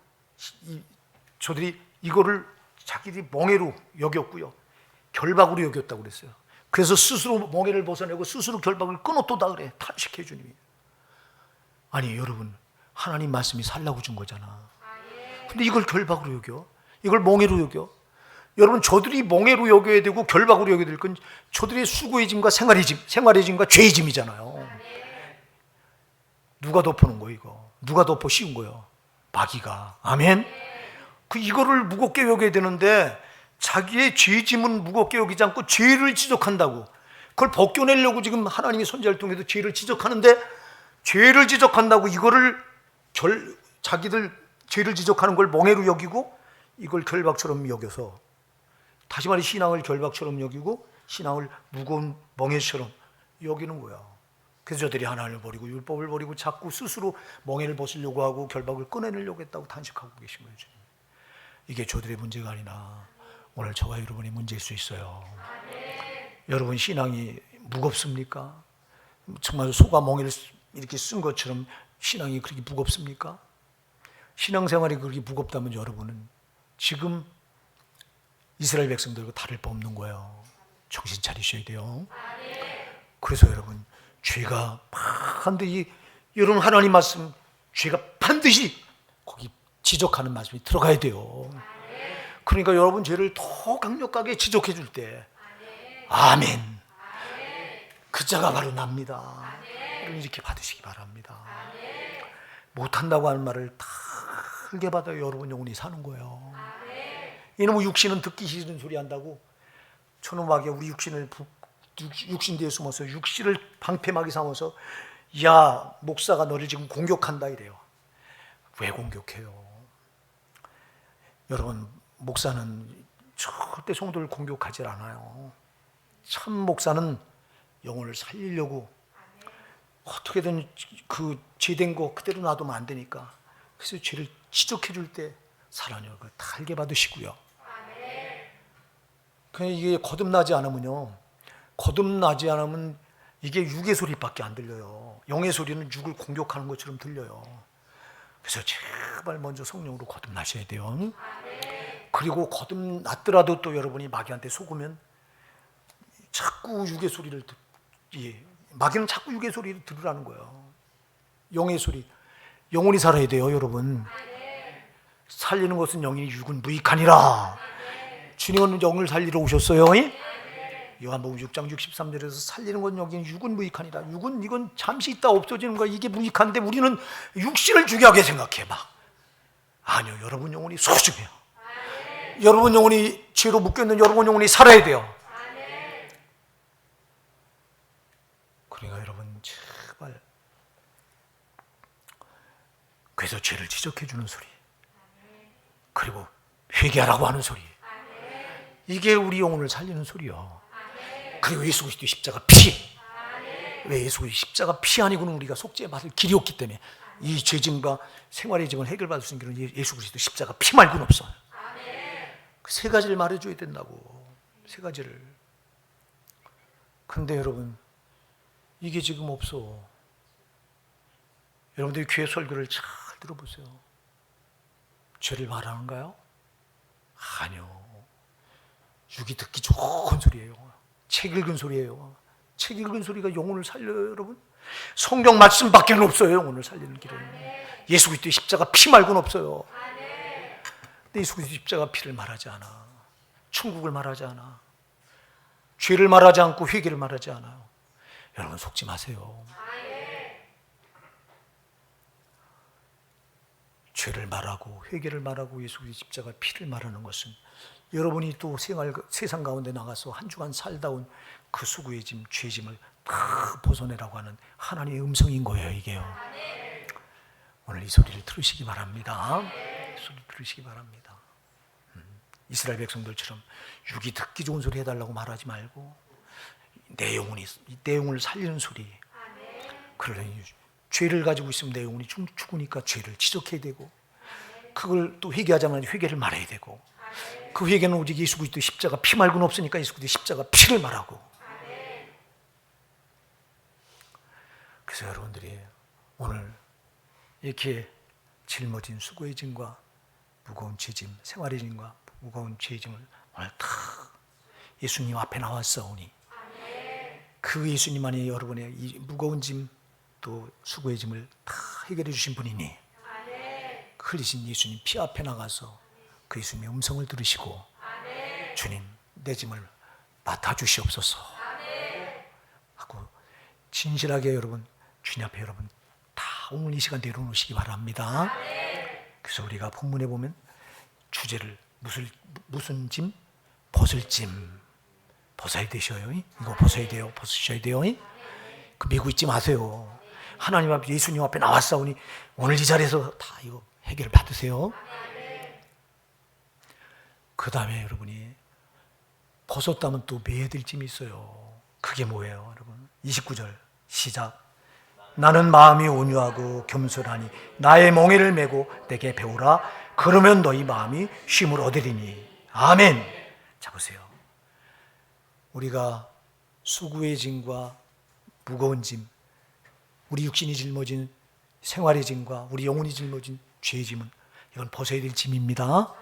Speaker 1: 저들이 이거를 자기들이 멍해로 여겼고요, 결박으로 여겼다고 그랬어요. 그래서 스스로 멍해를 벗어내고 스스로 결박을 끊었도다 그래, 탄식해 주님이. 아니 여러분, 하나님 말씀이 살라고 준 거잖아. 근데 이걸 결박으로 여겨? 이걸 멍해로 여겨? 여러분, 저들이 멍해로 여겨야 되고 결박으로 여겨야 될 건 저들의 수고의 짐과 생활의 짐과 죄의 짐이잖아요. 누가 덮어놓은 거예요 이거? 누가 덮어 씌운 거예요? 마귀가. 아멘? 이거를 무겁게 여겨야 되는데 자기의 죄 짐은 무겁게 여기지 않고 죄를 지적한다고, 그걸 벗겨내려고 지금 하나님의 선지자를 통해서 죄를 지적하는데, 죄를 지적한다고 이거를 자기들 죄를 지적하는 걸 멍해로 여기고 이걸 결박처럼 여겨서, 다시 말해 신앙을 결박처럼 여기고 신앙을 무거운 멍해처럼 여기는 거야. 그래서 저들이 하나님을 버리고 율법을 버리고 자꾸 스스로 멍해를 벗으려고 하고 결박을 꺼내려고 했다고 탄식하고 계신 거예요. 이게 저들의 문제가 아니라 오늘 저와 여러분의 문제일 수 있어요. 여러분, 신앙이 무겁습니까? 정말 소가 멍에를 이렇게 쓴 것처럼 신앙이 그렇게 무겁습니까? 신앙생활이 그렇게 무겁다면 여러분은 지금 이스라엘 백성들과 다를 바 없는 거예요. 정신 차리셔야 돼요. 그래서 여러분, 죄가 반드시, 여러분 하나님 말씀, 죄가 반드시 거기 지적하는 말씀이 들어가야 돼요. 그러니까 여러분 죄를 더 강력하게 지적해 줄 때 아멘, 그 자가 바로 납니다. 이렇게 받으시기 바랍니다. 못한다고 하는 말을 다 크게 받아요. 여러분 영혼이 사는 거예요. 이놈의 육신은 듣기 싫은 소리 한다고 저놈에게 우리 육신 뒤에 숨어서 육신을 방패막이 삼아서, 야 목사가 너를 지금 공격한다 이래요. 왜 공격해요? 여러분, 목사는 절대 성도를 공격하지 않아요. 참 목사는 영혼을 살리려고 어떻게든 그 죄된 거 그대로 놔두면 안 되니까, 그래서 죄를 지적해 줄 때 사랑을 달게 받으시고요. 그냥 이게 거듭나지 않으면 이게 육의 소리밖에 안 들려요. 영의 소리는 육을 공격하는 것처럼 들려요. 그래서 제발 먼저 성령으로 거듭나셔야 돼요. 그리고 거듭났더라도 또 여러분이 마귀한테 속으면 자꾸 육의 소리를 마귀는 자꾸 육의 소리를 들으라는 거예요. 영의 소리, 영혼이 살아야 돼요. 여러분, 살리는 것은 영이니 육은 무익하니라. 주님은 영을 살리러 오셨어요. 요한복음 6장 63절에서 살리는 건 여기는 육은 무익하니라. 육은 이건 잠시 있다 없어지는 거야. 이게 무익한데 우리는 육신을 중요하게 생각해 막. 아니요, 여러분 영혼이 소중해요. 여러분 영혼이 죄로 묶여있는 여러분 영혼이 살아야 돼요. 그러니까 여러분 제발, 그래서 죄를 지적해 주는 소리, 그리고 회개하라고 하는 소리, 이게 우리 영혼을 살리는 소리요. 그리고 예수 그리스도의 십자가 피, 왜 예수 그리스도의 십자가 피 아니고는 우리가 속죄의 맛을 길이 없기 때문에 이 죄짐과 생활의 짐을 해결받을 수 있는 길은 예수 그리스도 십자가 피 말고는 없어요. 그 세 가지를 말해줘야 된다고. 세 가지를. 근데 여러분, 이게 지금 없어. 여러분들이 교회 설교를 잘 들어보세요. 죄를 말하는가요? 아니요. 육이 듣기 좋은 소리예요. 책 읽은 소리예요. 책 읽은 소리가 영혼을 살려요, 여러분. 성경 말씀밖에 없어요, 영혼을 살리는 길은. 예수 그리스도의 십자가 피 말고는 없어요. 근데 예수 그리스도의 십자가 피를 말하지 않아. 천국을 말하지 않아. 죄를 말하지 않고 회개를 말하지 않아요. 여러분 속지 마세요. 죄를 말하고 회개를 말하고 예수 그리스도의 십자가 피를 말하는 것은 여러분이 또 세상 가운데 나가서 한 주간 살다 온 그 수고의 짐, 죄짐을 다 벗어내라고 하는 하나님의 음성인 거예요, 이게요. 오늘 이 소리를 들으시기 바랍니다. 이 소리를 들으시기 바랍니다. 이스라엘 백성들처럼 육이 듣기 좋은 소리 해달라고 말하지 말고 내 영혼을 살리는 소리. 그러려니 죄를 가지고 있으면 내 영혼이 죽으니까 죄를 지적해야 되고, 그걸 또 회개하자면 회개를 말해야 되고, 그 회개는 오직 예수 그리스도의 십자가 피 말고는 없으니까 예수 그리스도의 십자가 피를 말하고. 그래서 여러분들이 오늘 이렇게 짊어진 수고의 짐과 무거운 죄짐, 생활의 짐과 무거운 죄짐을 오늘 다 예수님 앞에 나왔사오니 그 예수님만이 여러분의 이 무거운 짐 또 수고의 짐을 다 해결해 주신 분이니 흘리신 예수님 피 앞에 나가서 그 예수님의 음성을 들으시고 주님 내 짐을 맡아주시옵소서 하고 진실하게 여러분 주님 앞에 여러분 다 오늘 이 시간 내려놓으시기 바랍니다. 그래서 우리가 본문에 보면 주제를 무슨 짐? 벗을 짐 벗어야 되셔요. 이거 벗어야 돼요. 벗으셔야 돼요. 그 메고 있지 마세요. 하나님 앞에 예수님 앞에 나왔사오니 오늘 이 자리에서 다 이거 해결을 받으세요. 그 다음에 여러분이 벗었다면 또 매야 될 짐이 있어요. 그게 뭐예요, 여러분? 29절 시작. 나는 마음이 온유하고 겸손하니 나의 멍에를 메고 내게 배우라. 그러면 너희 마음이 쉼을 얻으리니. 아멘. 자 보세요. 우리가 수고의 짐과 무거운 짐, 우리 육신이 짊어진 생활의 짐과 우리 영혼이 짊어진 죄의 짐은 이건 벗어야 될 짐입니다.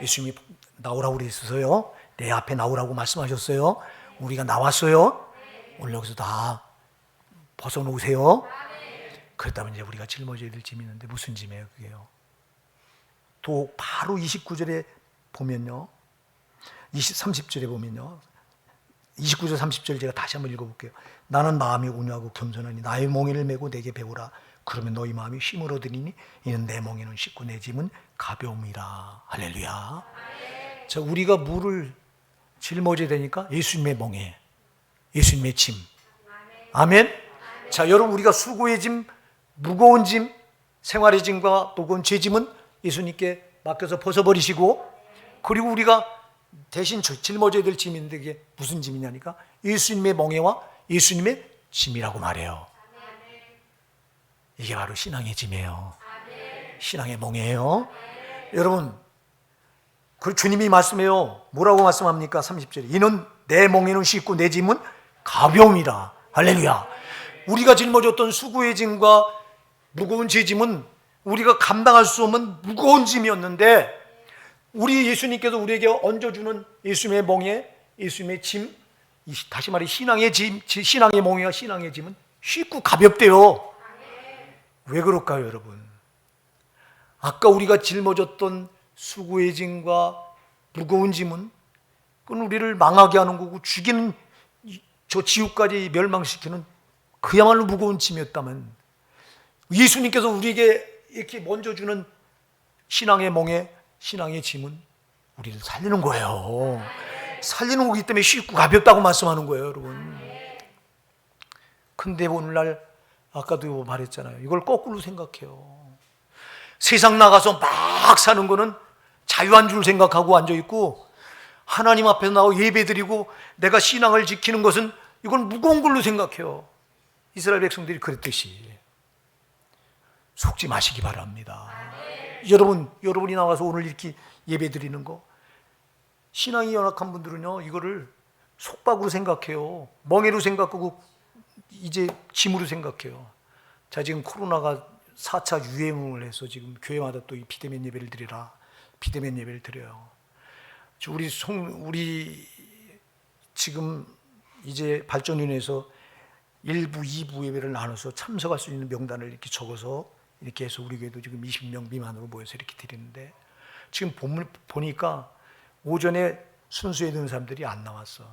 Speaker 1: 예수님이 나오라고 그랬어요. 내 앞에 나오라고 말씀하셨어요. 우리가 나왔어요. 오늘 여기서 다 벗어놓으세요. 그렇다면 이제 우리가 짊어져야 될 짐이 있는데 무슨 짐이에요, 그게요? 또 바로 29절에 보면요, 30절에 보면요, 29절 30절 제가 다시 한번 읽어볼게요. 나는 마음이 온유하고 겸손하니 나의 멍에를 메고 내게 배우라. 그러면 너희 마음이 쉼을 얻으리니 이는 내 멍에는 쉽고 내 짐은 가벼움이라. 할렐루야. 자, 우리가 물을 짊어져야 되니까 예수님의 멍에, 예수님의 짐. 아멘. 자, 여러분 우리가 수고의 짐, 무거운 짐, 생활의 짐과 무거운 죄 짐은 예수님께 맡겨서 벗어버리시고, 그리고 우리가 대신 짊어져야 될 짐인데 이게 무슨 짐이냐니까 예수님의 멍에와 예수님의 짐이라고 말해요. 이게 바로 신앙의 짐이에요. 신앙의 멍에예요. 여러분, 그 주님이 말씀해요. 뭐라고 말씀합니까? 30절에 이는 내 멍에는 쉽고 내 짐은 가벼움이라. 할렐루야. 우리가 짊어졌던 수고의 짐과 무거운 죄 짐은 우리가 감당할 수 없는 무거운 짐이었는데, 우리 예수님께서 우리에게 얹어주는 예수님의 멍에, 예수님의 짐, 다시 말해 신앙의 짐, 신앙의 멍에와 신앙의 짐은 쉽고 가볍대요. 왜 그럴까요, 여러분? 아까 우리가 짊어졌던 수고의 짐과 무거운 짐은 그건 우리를 망하게 하는 거고 죽이는, 저 지옥까지 멸망시키는 그야말로 무거운 짐이었다면, 예수님께서 우리에게 이렇게 먼저 주는 신앙의 멍에, 신앙의 짐은 우리를 살리는 거예요. 살리는 거기 때문에 쉽고 가볍다고 말씀하는 거예요, 여러분. 근데 오늘날 아까도 말했잖아요. 이걸 거꾸로 생각해요. 세상 나가서 막 사는 거는 자유한 줄 생각하고 앉아있고, 하나님 앞에 나와 예배드리고 내가 신앙을 지키는 것은 이건 무거운 걸로 생각해요. 이스라엘 백성들이 그랬듯이 속지 마시기 바랍니다. 여러분이 나와서 오늘 이렇게 예배드리는 거, 신앙이 연약한 분들은요 이거를 속박으로 생각해요. 멍해로 생각하고 이제 짐으로 생각해요. 자, 지금 코로나가 4차 유행을 해서 지금 교회마다 또 이 비대면 예배를 드리라. 비대면 예배를 드려요. 우리 지금 이제 발전위원회에서 1부, 2부 예배를 나눠서 참석할 수 있는 명단을 이렇게 적어서 이렇게 해서 우리 교회도 지금 20명 미만으로 모여서 이렇게 드리는데, 지금 보니까 오전에 순수에 드는 사람들이 안 나왔어.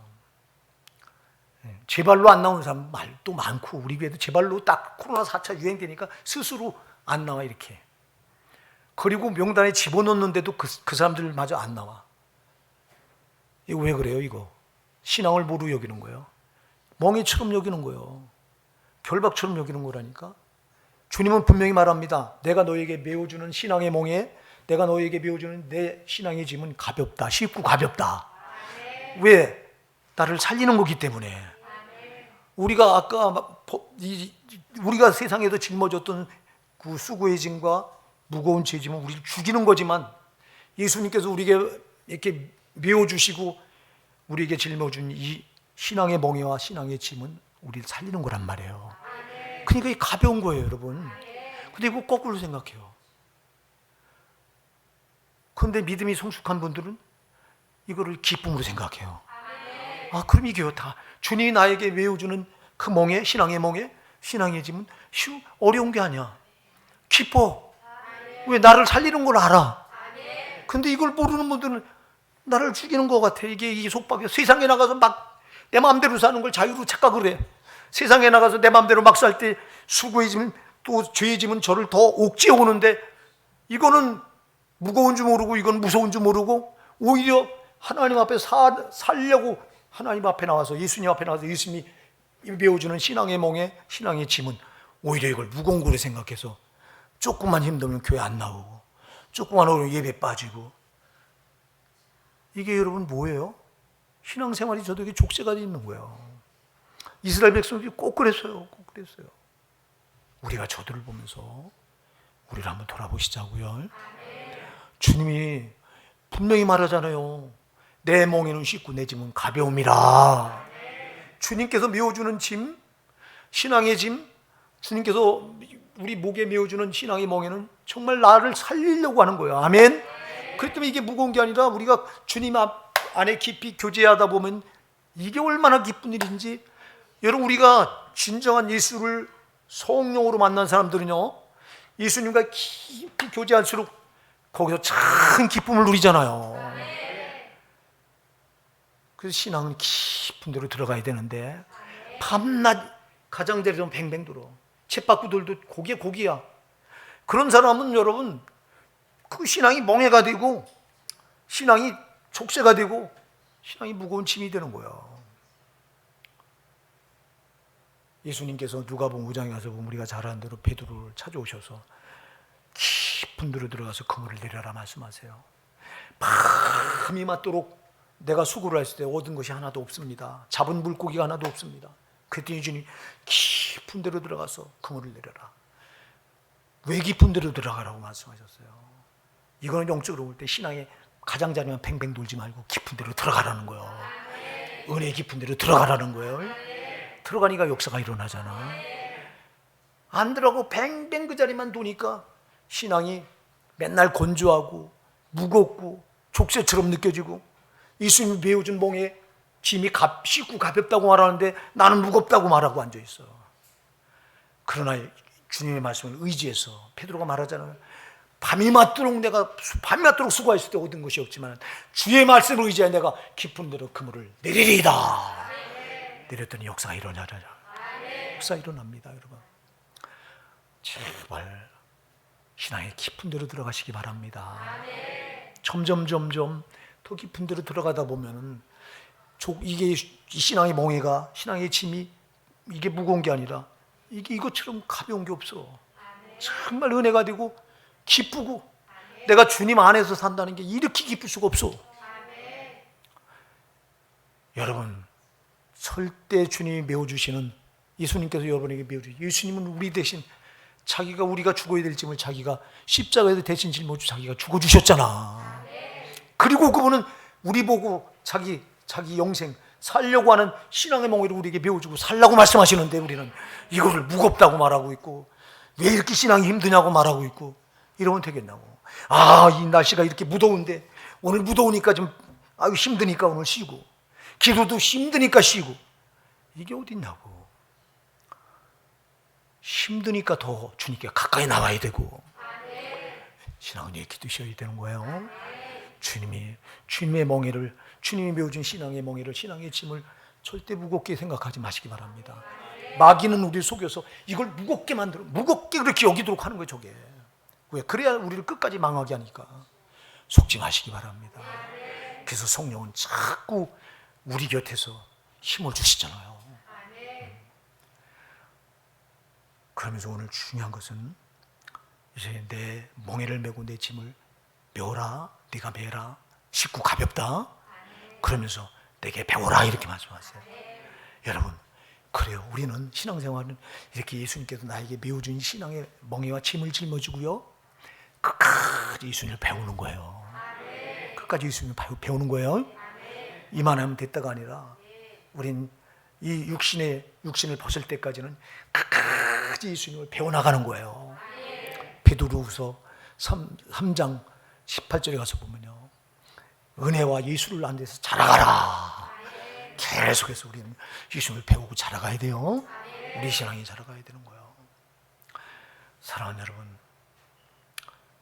Speaker 1: 제발로 안 나오는 사람 말도 많고, 우리 교회도 제발로 딱 코로나 4차 유행되니까 스스로 안 나와 이렇게. 그리고 명단에 집어넣는데도 그 사람들마저 안 나와. 이거 왜 그래요? 이거 신앙을 뭐로 여기는 거예요? 멍해처럼 여기는 거예요. 결박처럼 여기는 거라니까. 주님은 분명히 말합니다. 내가 너에게 메워주는 신앙의 멍에, 내가 너에게 메워주는 내 신앙의 짐은 가볍다. 쉽고 가볍다. 왜? 나를 살리는 거기 때문에. 우리가 아까 우리가 세상에서 짊어졌던 그 수고의 짐과 무거운 죄짐은 우리를 죽이는 거지만, 예수님께서 우리에게 이렇게 메워주시고 우리에게 짊어준 이 신앙의 멍에와 신앙의 짐은 우리를 살리는 거란 말이에요. 그러니까 이게 가벼운 거예요, 여러분. 근데 이거 거꾸로 생각해요. 그런데 믿음이 성숙한 분들은 이거를 기쁨으로 생각해요. 아, 그럼 이게요, 다 주님이 나에게 메워주는 그 멍에, 신앙의 멍에, 신앙의 짐은 어려운 게 아니야. 기뻐. 왜? 나를 살리는 걸 알아. 근데 이걸 모르는 분들은 나를 죽이는 것 같아. 이게 속박이야. 세상에 나가서 막 내 마음대로 사는 걸 자유로 착각을 해. 세상에 나가서 내 마음대로 막 살 때 수고의 짐, 또 죄의 짐은 저를 더 옥죄어 오는데, 이거는 무거운 줄 모르고, 이건 무서운 줄 모르고, 오히려 하나님 앞에 살려고 하나님 앞에 나와서, 예수님 앞에 나와서 예수님이 배워주는 신앙의 멍에, 신앙의 짐은 오히려 이걸 무거운 거로 생각해서 조금만 힘들면 교회 안 나오고, 조금만 어려우면 예배 빠지고. 이게 여러분 뭐예요? 신앙생활이 저도 족쇄가 있는 거예요. 이스라엘 백성들이 꼭 그랬어요. 꼭 그랬어요. 우리가 저들을 보면서 우리를 한번 돌아보시자고요. 주님이 분명히 말하잖아요. 내 멍에는 쉽고 내 짐은 가벼움이라. 주님께서 메워주는 짐, 신앙의 짐, 주님께서 우리 목에 메워주는 신앙의 멍에는 정말 나를 살리려고 하는 거예요. 아멘. 그렇기 때문에 이게 무거운 게 아니라, 우리가 주님 안에 깊이 교제하다 보면 이게 얼마나 기쁜 일인지. 여러분, 우리가 진정한 예수를 성령으로 만난 사람들은요, 예수님과 깊이 교제할수록 거기서 참 기쁨을 누리잖아요. 그래서 신앙은 깊은 데로 들어가야 되는데, 밤낮 가장자리로 뱅뱅 돌아. 쳇바구들도 고기야. 그런 사람은 여러분, 그 신앙이 멍해가 되고, 신앙이 족쇄가 되고, 신앙이 무거운 짐이 되는 거예요. 예수님께서 누가복음 5장에 가서 보면 우리가 잘 아는 대로 베드로를 찾아오셔서 깊은 데로 들어가서 그물을 내려라 말씀하세요. 밤이 맞도록 내가 수고를 했을 때 얻은 것이 하나도 없습니다. 잡은 물고기가 하나도 없습니다. 그랬더니 주님이 깊은 데로 들어가서 그물을 내려라. 왜 깊은 데로 들어가라고 말씀하셨어요? 이거는 영적으로 볼 때 신앙의 가장자리만 팽팽 돌지 말고 깊은 데로 들어가라는 거예요. 은혜 깊은 데로 들어가라는 거예요. 들어가니까 역사가 일어나잖아. 안 들어가고 뱅뱅 그 자리만 도니까 신앙이 맨날 건조하고 무겁고 족쇄처럼 느껴지고, 예수님이 배워준 멍에 짐이 쉽고 가볍다고 말하는데 나는 무겁다고 말하고 앉아있어. 그러나 주님의 말씀을 의지해서 베드로가 말하잖아요. 밤이 맞도록 수고했을 때 얻은 것이 없지만 주의 말씀을 의지해 내가 깊은 데로 그물을 내리리이다. 내렸더니 역사가 일어나잖아. 역사 일어납니다, 여러분. 제발 신앙의 깊은 데로 들어가시기 바랍니다. 점점 더 깊은 데로 들어가다 보면은 이게 이 신앙의 멍에가, 신앙의 짐이 이게 무거운 게 아니라 이것처럼 가벼운 게 없어. 정말 은혜가 되고 기쁘고, 내가 주님 안에서 산다는 게 이렇게 기쁠 수가 없어. 여러분, 절대 주님이 메워주시는, 예수님께서 여러분에게 메워주시는, 예수님은 우리 대신 우리가 죽어야 될 짐을 자기가 십자가에서 대신 짊어지고 자기가 죽어주셨잖아. 그리고 그분은 우리 보고 자기 영생, 살려고 하는 신앙의 몽이를 우리에게 배워주고 살라고 말씀하시는데 우리는 이거를 무겁다고 말하고 있고 왜 이렇게 신앙이 힘드냐고 말하고 있고 이러면 되겠냐고. 이 날씨가 이렇게 무더운데 오늘 무더우니까 좀 힘드니까 오늘 쉬고, 기도도 힘드니까 쉬고, 이게 어딨냐고. 힘드니까 더 주님께 가까이 나와야 되고, 신앙은 이렇게 드셔야 되는 거예요. 주님의 멍에를, 주님이 배워준 신앙의 멍에를, 신앙의 짐을 절대 무겁게 생각하지 마시기 바랍니다. 마귀는 우리를 속여서 이걸 무겁게 만들어, 무겁게 그렇게 여기도록 하는 거예요. 저게 왜? 그래야 우리를 끝까지 망하게 하니까. 속지 마시기 바랍니다. 그래서 성령은 자꾸 우리 곁에서 힘을 주시잖아요. 그러면서 오늘 중요한 것은 이제 내 멍에를 메고 내 짐을 메어라, 네가 메라, 쉽고 가볍다. 그러면서 내게 배워라, 이렇게 말씀하세요. 여러분, 그래요. 우리는 신앙생활은 이렇게 예수님께서 나에게 메워준 신앙의 멍에와 짐을 짊어지고요, 끝까지 예수님을 배우는 거예요. 끝까지 예수님을 배우는 거예요. 이만하면 됐다가 아니라 우린 이 육신을 벗을 때까지는 끝까지 예수님을 배워나가는 거예요. 베드로후서 3장 18절에 가서 보면요, 은혜와 예수를 안 돼서 자라가라. 계속해서 우리는 예수님을 배우고 자라가야 돼요. 우리 신앙이 자라가야 되는 거예요. 사랑하는 여러분,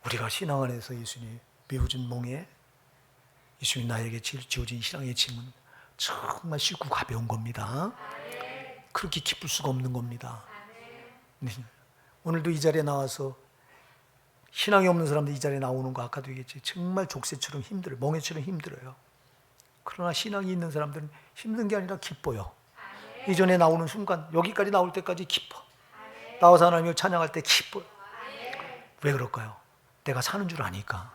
Speaker 1: 우리가 신앙 안에서 예수님이 메워준 몽에, 예수님이 나에게 지어진 신앙의 짐은 정말 쉽고 가벼운 겁니다. 그렇게 기쁠 수가 없는 겁니다. 오늘도 이 자리에 나와서 신앙이 없는 사람들 이 자리에 나오는 거 아까도 얘기했지, 정말 족쇄처럼 힘들어요. 멍에처럼 힘들어요. 그러나 신앙이 있는 사람들은 힘든 게 아니라 기뻐요. 이전에 나오는 순간, 여기까지 나올 때까지 기뻐. 나와서 하나님을 찬양할 때 기뻐요. 왜 그럴까요? 내가 사는 줄 아니까.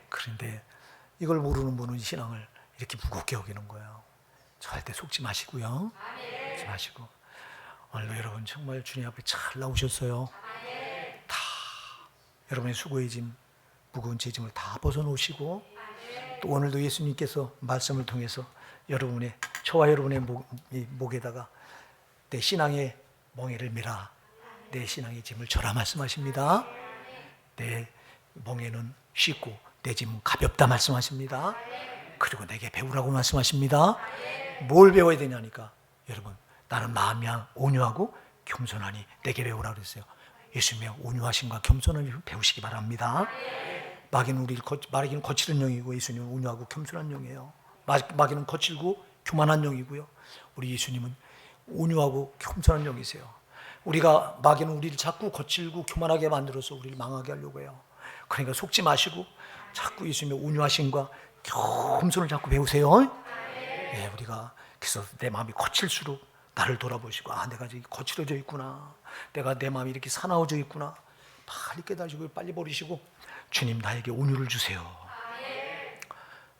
Speaker 1: 그런데 이걸 모르는 분은 신앙을 이렇게 무겁게 여기는 거예요. 절대 속지 마시고요. 속지 마시고. 오늘도 여러분 정말 주님 앞에 잘 나오셨어요. 다 여러분의 수고의 짐, 무거운 제 짐을 다 벗어놓으시고, 또 오늘도 예수님께서 말씀을 통해서 여러분의, 저와 여러분의 목에다가 내 신앙의 멍에를 메라, 내 신앙의 짐을 져라 말씀하십니다. 내 멍에는 쉽고 내 짐은 가볍다 말씀하십니다. 그리고 내게 배우라고 말씀하십니다. 뭘 배워야 되냐니까, 여러분, 나는 마음이 온유하고 겸손하니 내게 배우라고 그랬어요. 예수님의 온유하심과 겸손함을 배우시기 바랍니다. 마귀는 거칠은 영이고 예수님은 온유하고 겸손한 영이에요. 마귀는 거칠고 교만한 영이고요, 우리 예수님은 온유하고 겸손한 영이세요. 마귀는 우리를 자꾸 거칠고 교만하게 만들어서 우리를 망하게 하려고 해요. 그러니까 속지 마시고 자꾸 예수님의 온유하심과 겸손을 자꾸 배우세요. 네, 우리가 그래서 내 마음이 거칠수록 나를 돌아보시고, 내가 지금 거칠어져 있구나, 내 마음이 이렇게 사나워져 있구나, 빨리 깨달으시고 빨리 버리시고, 주님 나에게 온유를 주세요.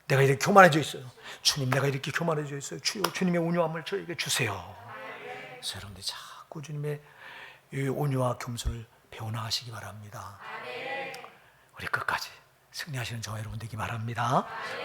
Speaker 1: 내가 이렇게 교만해져 있어요. 주님, 내가 이렇게 교만해져 있어요. 주여, 주님의 온유함을 저에게 주세요. 그래서 여러분들 자꾸 주님의 이 온유와 겸손을 배워나가시기 바랍니다. 우리 끝까지 승리하시는 저와 여러분 되기 바랍니다.